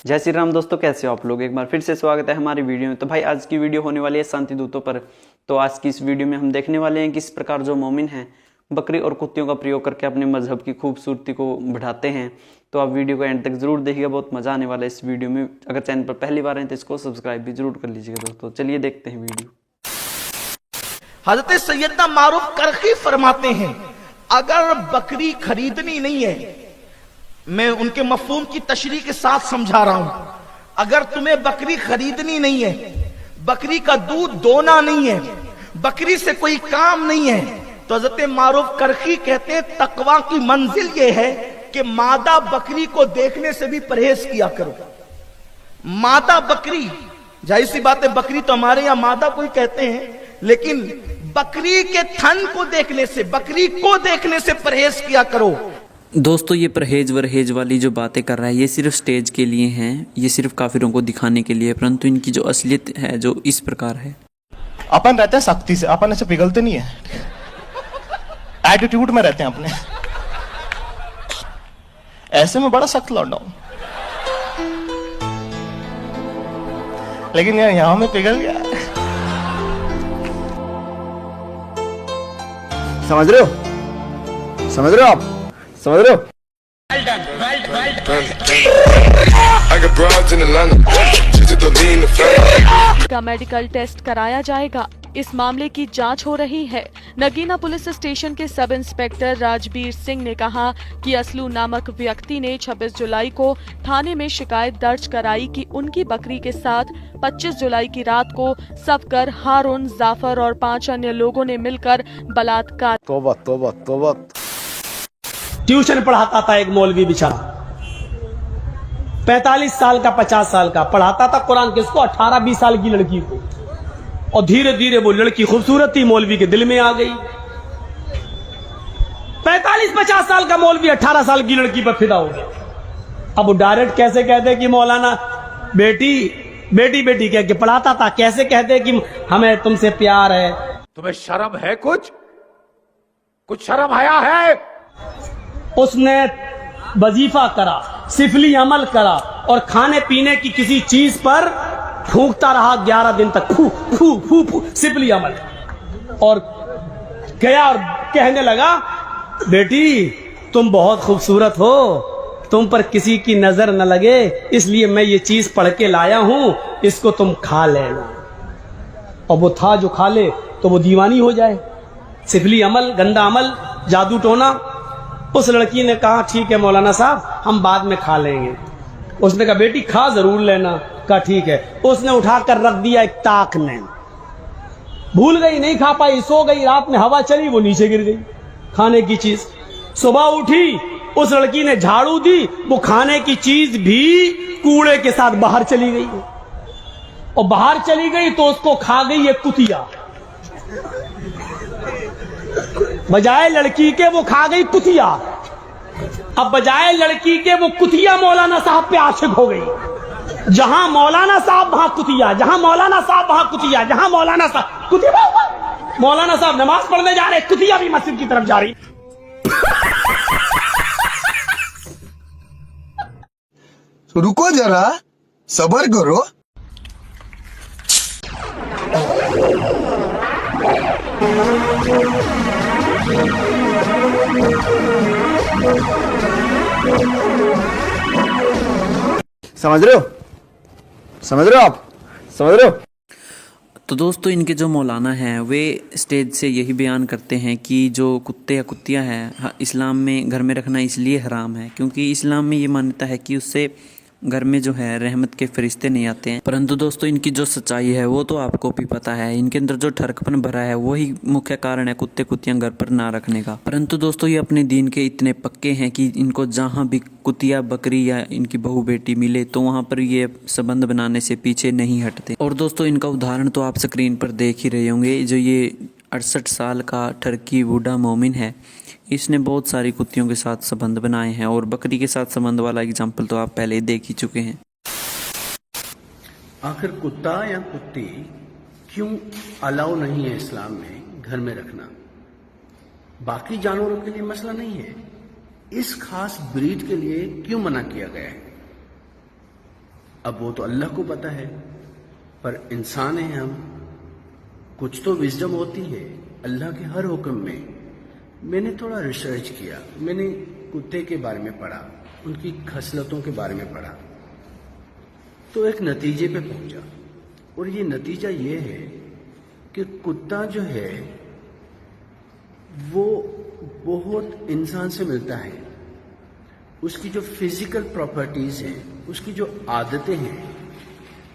जय श्री राम दोस्तों, कैसे हो आप लोग। एक बार फिर से स्वागत है हमारी वीडियो में। तो भाई आज की वीडियो होने वाली है शांति दूतों पर। तो आज की इस वीडियो में हम देखने वाले हैं किस प्रकार जो मोमिन हैं बकरी और कुत्तियों का प्रयोग करके अपने मजहब की खूबसूरती को बढ़ाते हैं। तो आप वीडियो को एंड तक जरूर देखिएगा, बहुत मजा आने वाला है इस वीडियो में। अगर चैनल पर पहली बार हैं तो इसको सब्सक्राइब भी जरूर कर लीजिएगा दोस्तों। चलिए देखते हैं वीडियो। हजरत सैयदना मारूफ करखी फरमाते हैं, अगर बकरी खरीदनी नहीं है, मैं उनके मफहूम की तशरीह के साथ समझा रहा हूं, अगर तुम्हें बकरी खरीदनी नहीं है, बकरी का दूध दोना नहीं है, बकरी से कोई काम नहीं है, तो हजरत मारूफ करखी कहते हैं तकवा की मंजिल यह है कि मादा बकरी को देखने से भी परहेज किया करो। मादा बकरी, जाहिर सी बात है, बकरी तो हमारे यहां मादा कोई कहते हैं, लेकिन बकरी के थन को देखने से, बकरी को देखने से परहेज किया करो। दोस्तों ये परहेज वरहेज वाली जो बातें कर रहा है ये सिर्फ स्टेज के लिए हैं, ये सिर्फ काफिरों को दिखाने के लिए, परंतु इनकी जो असलियत है जो इस प्रकार है। अपन रहते हैं सख्ती से, अपन ऐसे पिघलते नहीं है, एटीट्यूड में रहते हैं अपने। ऐसे में बड़ा सख्त लौट हूं, लेकिन यार यहां में पिघल गया। समझ रहे हो, समझ रहे हो आप, समझ रहे हो। का मेडिकल टेस्ट कराया जाएगा। इस मामले की जांच हो रही है। नगीना पुलिस स्टेशन के सब इंस्पेक्टर राजबीर सिंह ने कहा कि असलू नामक व्यक्ति ने 26 जुलाई को थाने में शिकायत दर्ज कराई कि उनकी बकरी के साथ 25 जुलाई की रात को सफकर, हारून, जाफर और 5 अन्य लोगों ने मिलकर बलात्कार। तौबा तौबा तौबा। ट्यूशन पढ़ाता था एक मौलवी बेचारा, 45 साल का 50 साल का, पढ़ाता था कुरान किसको, 18-20 साल की लड़की को। और धीरे धीरे वो लड़की खूबसूरत थी, मौलवी के दिल में आ गई। 45-50 साल का मौलवी 18 साल की लड़की पर फिदा हो गया। अब वो डायरेक्ट कैसे कहते कि मौलाना बेटी बेटी बेटी कह के पढ़ाता था, कैसे कहते कि हमें तुमसे प्यार है। तुम्हें शर्म है, कुछ शर्म आया है। उसने वजीफा करा, सिफली अमल करा और खाने पीने की किसी चीज पर फूंकता रहा 11 दिन तक, फू फू फू फू, सिफली अमल। और गया और कहने लगा, बेटी तुम बहुत खूबसूरत हो, तुम पर किसी की नजर न लगे, इसलिए मैं ये चीज पढ़ के लाया हूं, इसको तुम खा लेना। और वो था जो खा ले तो वो दीवानी हो जाए। सिफली अमल, गंदा अमल, जादू टोना। उस लड़की ने कहा ठीक है मौलाना साहब, हम बाद में खा लेंगे। उसने कहा बेटी खा जरूर लेना। कहा ठीक है। उसने उठाकर रख दिया एक ताक में, भूल गई, नहीं खा पाई, सो गई। रात में हवा चली, वो नीचे गिर गई खाने की चीज। सुबह उठी, उस लड़की ने झाड़ू दी, वो खाने की चीज भी कूड़े के साथ बाहर चली गई। और बाहर चली गई तो उसको खा गई ये कुतिया। बजाय लड़की के वो खा गई कुतिया। अब बजाय लड़की के वो कुतिया मौलाना साहब पे आशिक हो गई। जहां मौलाना साहब वहां कुतिया, जहां मौलाना साहब वहां कुतिया, जहां मौलाना साहब कुतिया। मौलाना साहब नमाज पढ़ने जा रहे, कुतिया भी मस्जिद की तरफ जा रही। रुको जरा, सब्र करो। समझ रहे हो, समझ रहे हो आप, समझ रहे हो। तो दोस्तों इनके जो मौलाना हैं वे स्टेज से यही बयान करते हैं कि जो कुत्ते या कुत्तियां हैं इस्लाम में घर में रखना इसलिए हराम है क्योंकि इस्लाम में ये मान्यता है कि उससे घर में जो है रहमत के फरिश्ते नहीं आते हैं। परंतु दोस्तों इनकी जो सच्चाई है वो तो आपको भी पता है, इनके अंदर जो ठरकपन भरा है वही मुख्य कारण है कुत्ते कुत्तियां घर पर ना रखने का। परंतु दोस्तों ये अपने दीन के इतने पक्के हैं कि इनको जहाँ भी कुतिया, बकरी या इनकी बहू बेटी मिले तो वहाँ पर ये संबंध बनाने से पीछे नहीं हटते। और दोस्तों इनका उदाहरण तो आप स्क्रीन पर देख ही रहे होंगे। जो ये 68 साल का ठरकी बूढ़ा मोमिन है, इसने बहुत सारी कुत्तियों के साथ संबंध बनाए हैं और बकरी के साथ संबंध वाला एग्जाम्पल तो आप पहले ही देख ही चुके हैं। आखिर कुत्ता या कुत्ती क्यों अलाउ नहीं है इस्लाम में घर में रखना? बाकी जानवरों के लिए मसला नहीं है, इस खास ब्रीड के लिए क्यों मना किया गया है? अब वो तो अल्लाह को पता है, पर इंसान हैं हम, कुछ तो विजडम होती है अल्लाह के हर हुक्म में। मैंने थोड़ा रिसर्च किया, मैंने कुत्ते के बारे में पढ़ा, उनकी खसलतों के बारे में पढ़ा, तो एक नतीजे पे पहुंचा। और ये नतीजा ये है कि कुत्ता जो है वो बहुत इंसान से मिलता है। उसकी जो फिजिकल प्रॉपर्टीज हैं, उसकी जो आदतें हैं,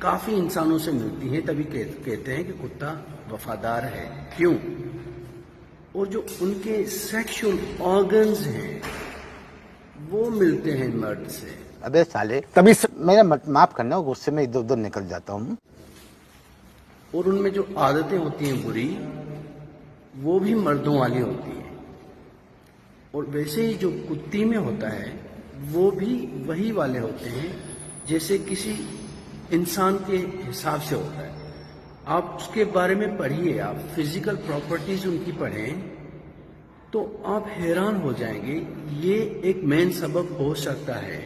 काफी इंसानों से मिलती हैं। तभी कहते हैं कि कुत्ता वफादार है। क्यों? और जो उनके सेक्सुअल ऑर्गन्स हैं वो मिलते हैं मर्द से। अबे साले, तभी मेरा माफ करना, गुस्से में इधर उधर निकल जाता हूँ। और उनमें जो आदतें होती हैं बुरी, वो भी मर्दों वाली होती हैं। और वैसे ही जो कुत्ती में होता है वो भी वही वाले होते हैं जैसे किसी इंसान के हिसाब से होता है। आप उसके बारे में पढ़िए, आप फिजिकल प्रॉपर्टीज उनकी पढ़ें तो आप हैरान हो जाएंगे। ये एक मेन सबब हो सकता है।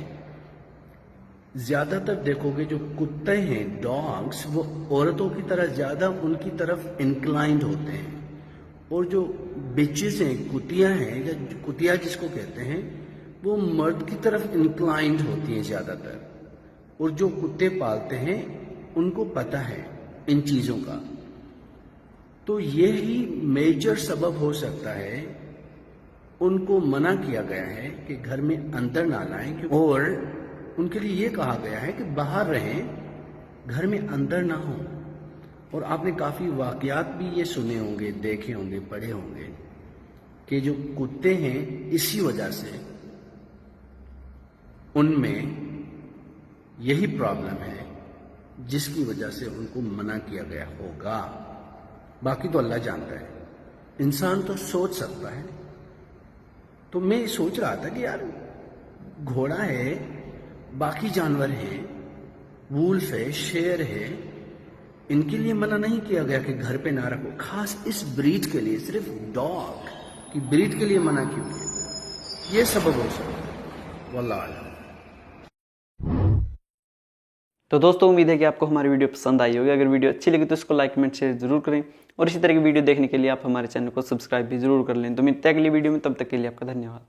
ज्यादातर देखोगे जो कुत्ते हैं, डॉग्स, वो औरतों की तरह ज्यादा उनकी तरफ इंक्लाइंड होते हैं। और जो बिचेस हैं, कुतियां हैं, या कुतिया जिसको कहते हैं, वो मर्द की तरफ इंक्लाइंड होती हैं ज्यादातर। और जो कुत्ते पालते हैं उनको पता है इन चीजों का। तो ये ही मेजर सबब हो सकता है उनको मना किया गया है कि घर में अंदर ना लाएं। और उनके लिए ये कहा गया है कि बाहर रहें, घर में अंदर ना हो। और आपने काफी वाकयात भी ये सुने होंगे, देखे होंगे, पढ़े होंगे कि जो कुत्ते हैं इसी वजह से उनमें यही प्रॉब्लम है जिसकी वजह से उनको मना किया गया होगा। बाकी तो अल्लाह जानता है, इंसान तो सोच सकता है। तो मैं सोच रहा था कि यार घोड़ा है, बाकी जानवर हैं, वुल्फ है, शेर है, इनके लिए मना नहीं किया गया कि घर पे ना रखो। खास इस ब्रीड के लिए, सिर्फ डॉग की ब्रीड के लिए मना क्यों किया? ये सबब हो सकता है, वल्लाह आलम। तो दोस्तों उम्मीद है कि आपको हमारी वीडियो पसंद आई होगी। अगर वीडियो अच्छी लगी तो इसको लाइक, कमेंट, शेयर जरूर करें। और इसी तरह की वीडियो देखने के लिए आप हमारे चैनल को सब्सक्राइब भी जरूर कर लें। तो मिलते हैं अगली वीडियो में, तब तक के लिए आपका धन्यवाद।